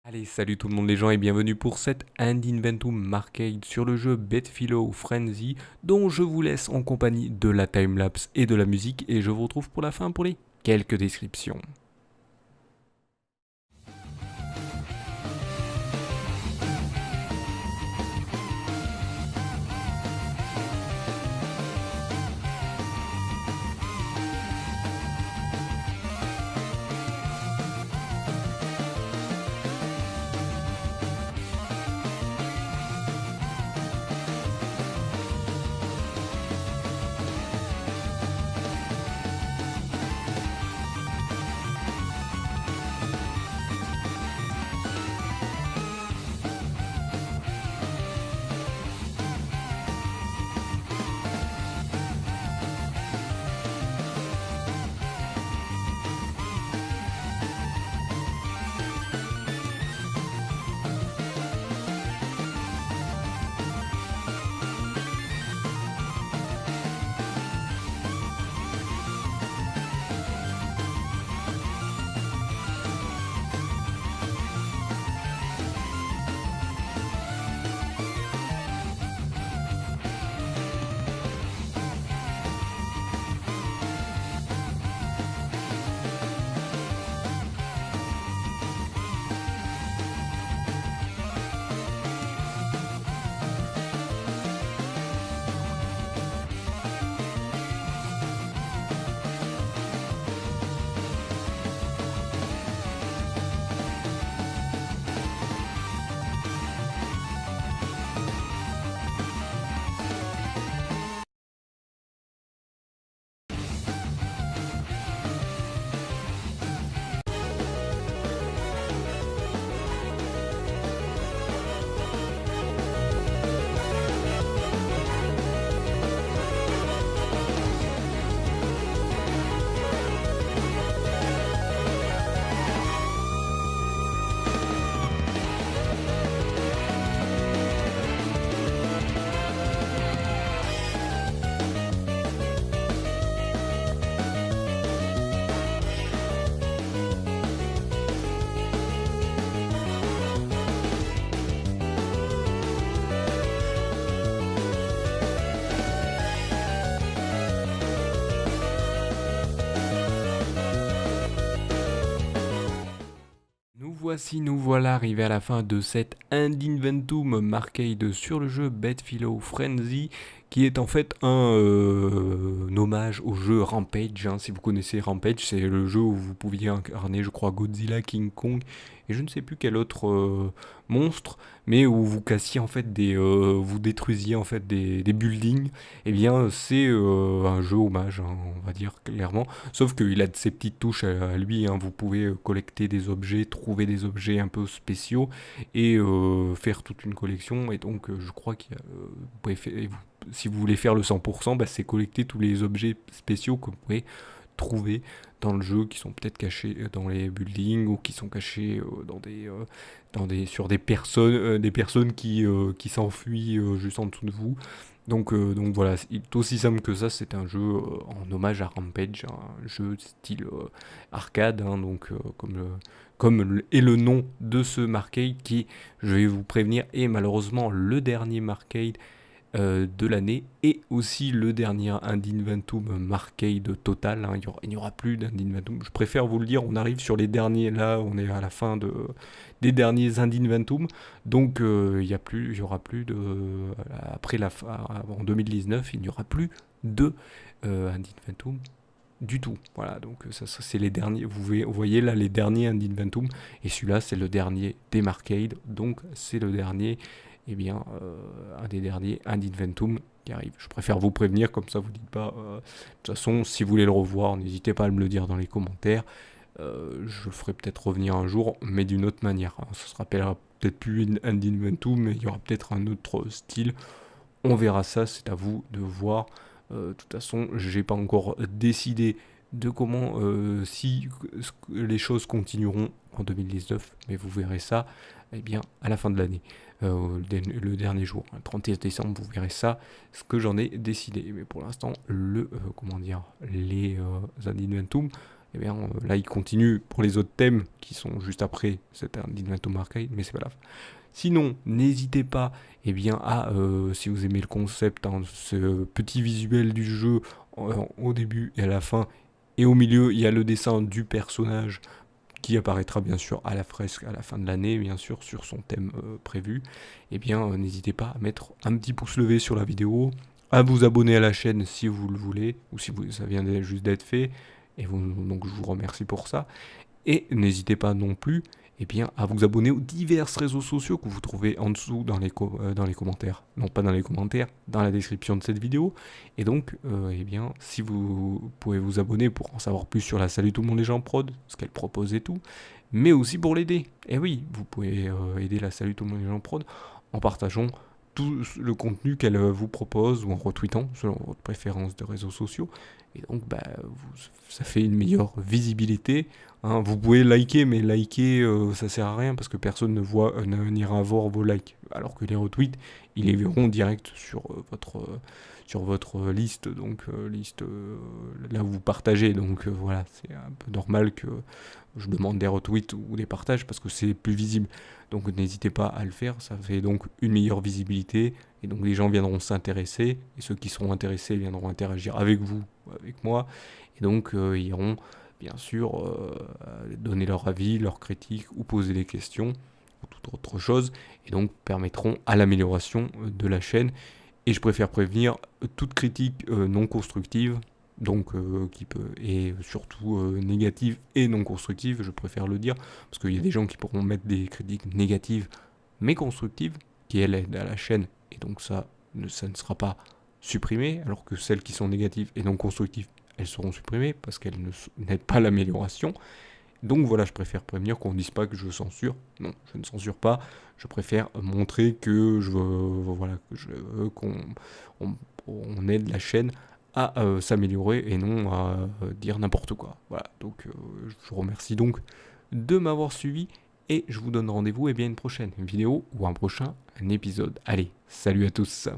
Allez, salut tout le monde les gens et bienvenue pour cette Ad Inventum Arcade sur le jeu Bedfellow Frenzy dont je vous laisse en compagnie de la timelapse et de la musique et je vous retrouve pour la fin pour les quelques descriptions. Nous voilà arrivés à la fin de cette Ad Inventum Arcade sur le jeu Bedfellow Frenzy, qui est en fait un hommage au jeu Rampage. Si vous connaissez Rampage, c'est le jeu où vous pouviez incarner, je crois, Godzilla, King Kong et je ne sais plus quel autre monstre, mais où vous cassiez en fait vous détruisiez en fait des buildings. Eh bien, c'est un jeu hommage, on va dire clairement. Sauf qu'il a de ses petites touches à lui. Vous pouvez collecter des objets, trouver des objets un peu spéciaux et faire toute une collection. Et donc, je crois qu'il y a, si vous voulez faire le 100%, c'est collecter tous les objets spéciaux que vous pouvez trouver dans le jeu, qui sont peut-être cachés dans les buildings ou qui sont cachés sur des personnes qui s'enfuient juste en dessous de vous. Donc voilà, c'est aussi simple que ça. C'est un jeu en hommage à Rampage, un jeu style arcade, comme est le nom de ce Marcade, qui, je vais vous prévenir, est malheureusement le dernier Marcade de l'année et aussi le dernier Ad Inventum Marcade total. Il n'y aura plus d'Ad Inventum. Je préfère vous le dire, on arrive sur les derniers, là on est à la fin des derniers Ad Inventum. Donc il y aura plus de... Après en 2019, il n'y aura plus de Ad Inventum du tout. Voilà, donc ça c'est les derniers. Vous voyez là les derniers Ad Inventum et celui-là c'est le dernier des Marcade. Donc c'est le dernier, un des derniers Ad Inventum qui arrive. Je préfère vous prévenir, comme ça vous dites pas. De toute façon, si vous voulez le revoir, n'hésitez pas à me le dire dans les commentaires. Je le ferai peut-être revenir un jour, mais d'une autre manière. Ça se rappellera peut-être plus Ad Inventum, mais il y aura peut-être un autre style. On verra ça, c'est à vous de voir. De toute façon, j'ai pas encore décidé de comment, si les choses continueront en 2019, mais vous verrez ça à la fin de l'année. le dernier jour, le 31 décembre, vous verrez ça, ce que j'en ai décidé. Mais pour l'instant, les Ad Inventum, eh bien, là, il continue pour les autres thèmes qui sont juste après cet Ad Inventum Arcade, mais c'est pas grave. Sinon, n'hésitez pas, eh bien, si vous aimez le concept, hein, ce petit visuel du jeu au début et à la fin, et au milieu, il y a le dessin du personnage qui apparaîtra bien sûr à la fresque à la fin de l'année, bien sûr, sur son thème prévu. Eh bien, n'hésitez pas à mettre un petit pouce levé sur la vidéo, à vous abonner à la chaîne si vous le voulez, ou si ça vient juste d'être fait, donc je vous remercie pour ça. Et n'hésitez pas non plus à vous abonner aux divers réseaux sociaux que vous trouvez en dessous dans les commentaires. Non, pas dans les commentaires, dans la description de cette vidéo. Et donc, si vous pouvez vous abonner pour en savoir plus sur la Salut tout le monde les gens prod, ce qu'elle propose et tout, mais aussi pour l'aider. Et oui, vous pouvez aider la Salut tout le monde les gens prod en partageant tout le contenu qu'elle vous propose ou en retweetant selon votre préférence de réseaux sociaux. Et donc, ça fait une meilleure visibilité. Hein. Vous pouvez liker, mais liker, ça sert à rien parce que personne n'ira voir vos likes. Alors que les retweets, ils les verront direct sur votre liste, donc là où vous partagez. Donc voilà, c'est un peu normal que je demande des retweets ou des partages parce que c'est plus visible. Donc n'hésitez pas à le faire, ça fait donc une meilleure visibilité et donc les gens viendront s'intéresser et ceux qui seront intéressés viendront interagir avec vous, avec moi et donc ils iront bien sûr donner leur avis, leur critique ou poser des questions ou toute autre chose et donc permettront à l'amélioration de la chaîne. Et je préfère prévenir toute critique non constructive, donc et surtout négative et non constructive, je préfère le dire, parce qu'il y a des gens qui pourront mettre des critiques négatives mais constructives, qui elles aident à la chaîne, et donc ça ne sera pas supprimé, alors que celles qui sont négatives et non constructives, elles seront supprimées, parce qu'elles n'aident pas à l'amélioration. Donc voilà, je préfère prévenir qu'on ne dise pas que je censure. Non, je ne censure pas. Je préfère montrer que je veux qu'on aide la chaîne à s'améliorer et non à dire n'importe quoi. Voilà, donc je vous remercie donc de m'avoir suivi et je vous donne rendez-vous à une prochaine vidéo ou un prochain épisode. Allez, salut à tous.